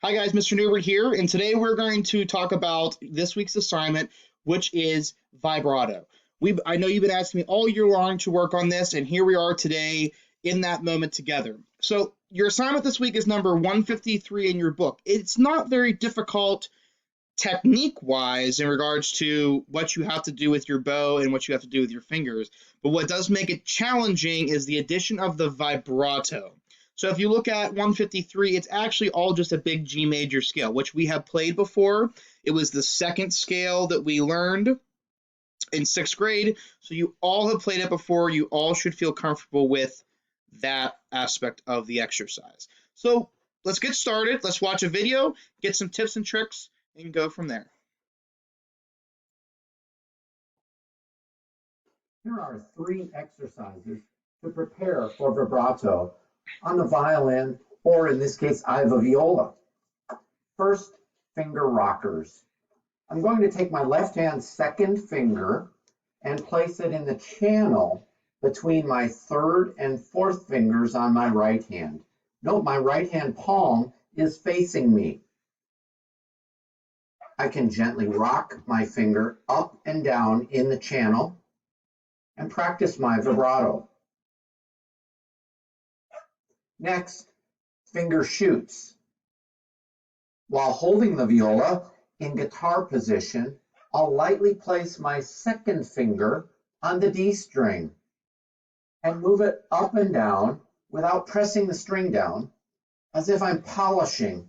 Hi guys, Mr. Newbert here, and today we're going to talk about this week's assignment, which is vibrato. I know you've been asking me all year long to work on this, and here we are today in that moment together. So your assignment this week is number 153 in your book. It's not very difficult technique-wise in regards to what you have to do with your bow and what you have to do with your fingers, but what does make it challenging is the addition of the vibrato. So if you look at 153, it's actually all just a big G major scale, which we have played before. It was the second scale that we learned in 6th grade. So you all have played it before. You all should feel comfortable with that aspect of the exercise. So let's get started. Let's watch a video, get some tips and tricks, and go from there. Here are 3 exercises to prepare for vibrato on the violin, or in this case, I have a viola. First, finger rockers. I'm going to take my left hand second finger and place it in the channel between my third and fourth fingers on my right hand. Note my right hand palm is facing me. I can gently rock my finger up and down in the channel and practice my vibrato. Next, finger shoots. While holding the viola in guitar position, I'll lightly place my second finger on the D string and move it up and down without pressing the string down, as if I'm polishing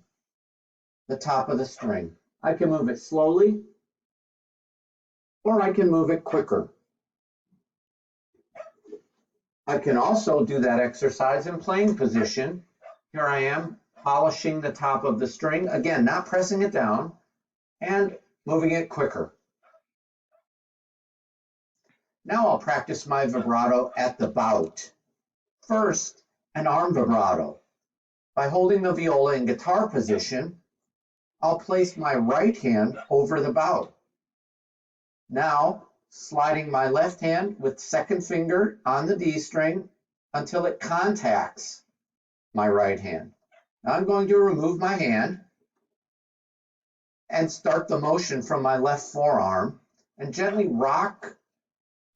the top of the string. I can move it slowly, or I can move it quicker. I can also do that exercise in playing position. Here I am polishing the top of the string, again, not pressing it down, and moving it quicker. Now I'll practice my vibrato at the bout. First, an arm vibrato. By holding the viola in guitar position, I'll place my right hand over the bout. Now, sliding my left hand with second finger on the D string until it contacts my right hand. Now I'm going to remove my hand and start the motion from my left forearm and gently rock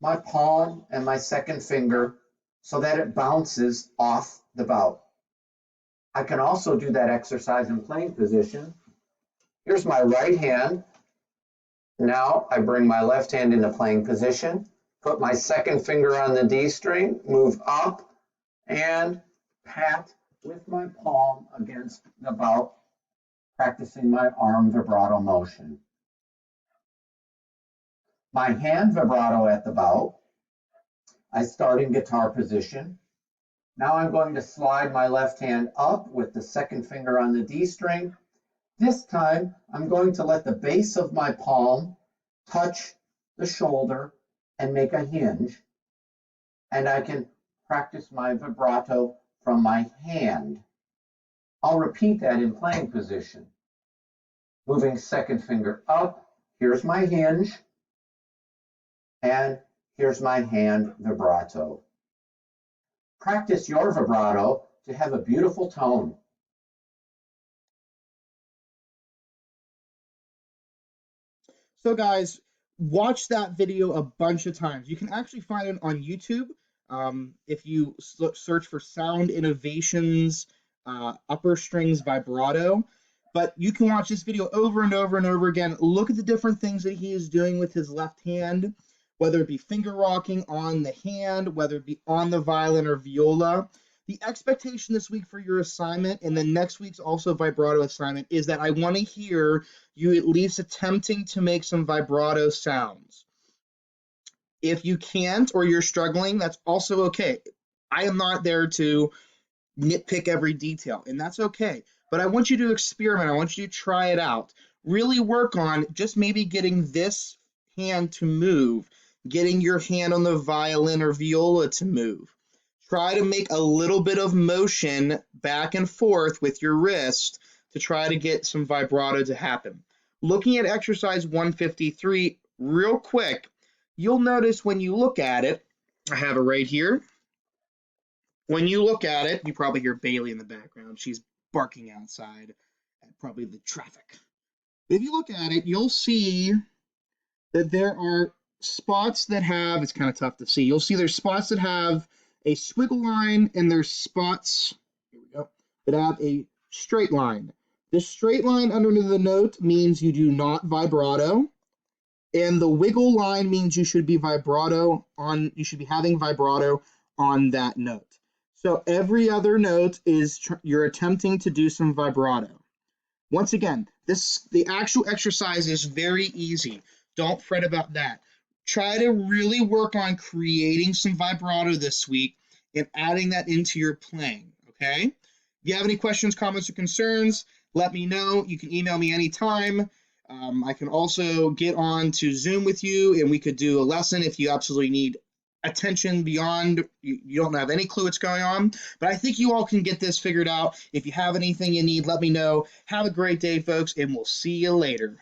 my palm and my second finger so that it bounces off the bout. I can also do that exercise in playing position. Here's my right hand. Now I bring my left hand into playing position, put my second finger on the D string, move up, and pat with my palm against the bout, practicing my arm vibrato motion. My hand vibrato at the bout, I start in guitar position. Now I'm going to slide my left hand up with the second finger on the D string. This time, I'm going to let the base of my palm touch the shoulder and make a hinge, and I can practice my vibrato from my hand. I'll repeat that in playing position. Moving second finger up, here's my hinge, and here's my hand vibrato. Practice your vibrato to have a beautiful tone. So guys, watch that video a bunch of times. You can actually find it on YouTube. If you search for Sound Innovations Upper Strings Vibrato. But you can watch this video over and over and over again. Look at the different things that he is doing with his left hand, whether it be finger rocking on the hand, whether it be on the violin or viola. The expectation this week for your assignment and then next week's also vibrato assignment is that I want to hear you at least attempting to make some vibrato sounds. If you can't or you're struggling, that's also okay. I am not there to nitpick every detail, and that's okay. But I want you to experiment. I want you to try it out. Really work on just maybe getting this hand to move, getting your hand on the violin or viola to move. Try to make a little bit of motion back and forth with your wrist to try to get some vibrato to happen. Looking at exercise 153 real quick, you'll notice when you look at it, I have it right here. When you look at it, you probably hear Bailey in the background. She's barking outside probably the traffic. If you look at it, you'll see that there are spots that have, it's kind of tough to see. You'll see there's spots that have a squiggle line and there's spots, here we go, that have a straight line. The straight line underneath the note means you do not vibrato, and the wiggle line means you should be having vibrato on that note. So every other note is you're attempting to do some vibrato. Once again, the actual exercise is very easy. Don't fret about that. Try to really work on creating some vibrato this week and adding that into your playing, okay? If you have any questions, comments, or concerns, let me know. You can email me anytime. I can also get on to Zoom with you and we could do a lesson if you absolutely need attention beyond you don't have any clue what's going on. But I think you all can get this figured out. If you have anything you need, let me know. Have a great day, folks, and we'll see you later.